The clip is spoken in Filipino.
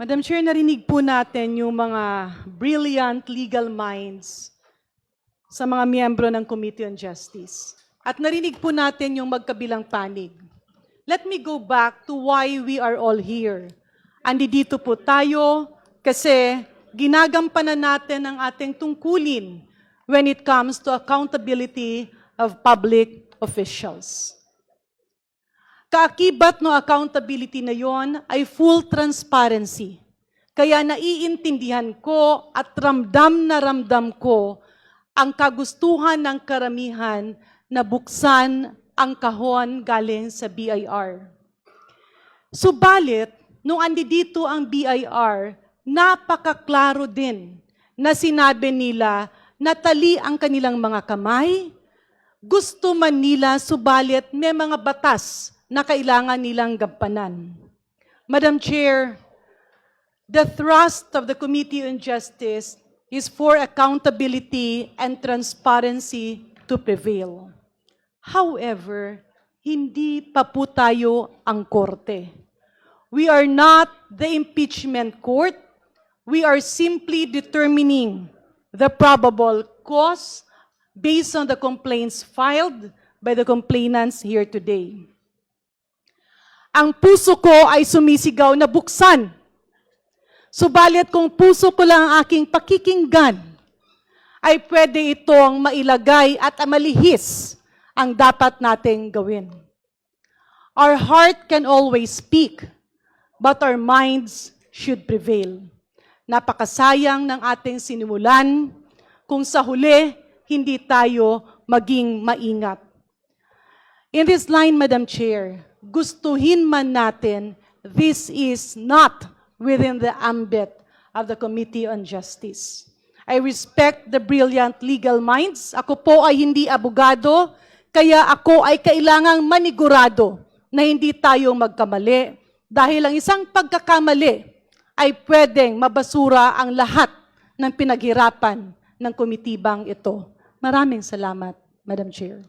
Madam Chair, narinig po natin yung mga brilliant legal minds sa mga miyembro ng Committee on Justice. At narinig po natin yung magkabilang panig. Let me go back to why we are all here. Andito po tayo kasi ginagampanan natin ang ating tungkulin when it comes to accountability of public officials. Kaakibat no accountability na yon ay full transparency. Kaya naiintindihan ko at ramdam ko ang kagustuhan ng karamihan na buksan ang kahon galing sa BIR. Subalit, nung andito ang BIR, napakaklaro din na sinabi nila na tali ang kanilang mga kamay, gusto man nila subalit may mga batas na kailangan nilang gampanan. Madam Chair, the thrust of the Committee on Justice is for accountability and transparency to prevail. However, hindi pa po tayo ang korte. We are not the impeachment court. We are simply determining the probable cause based on the complaints filed by the complainants here today. Ang puso ko ay sumisigaw na buksan. Subalit kung puso ko lang ang aking pakikinggan, ay pwede itong mailagay at amalihis ang dapat nating gawin. Our heart can always speak, but our minds should prevail. Napakasayang ng ating sinimulan kung sa huli hindi tayo maging maingat. In this line, Madam Chair, gustuhin man natin, this is not within the ambit of the Committee on Justice. I respect the brilliant legal minds. Ako po ay hindi abogado, kaya ako ay kailangang manigurado na hindi tayo magkamali. Dahil ang isang pagkakamali ay pwedeng mabasura ang lahat ng pinaghirapan ng komitibang ito. Maraming salamat, Madam Chair.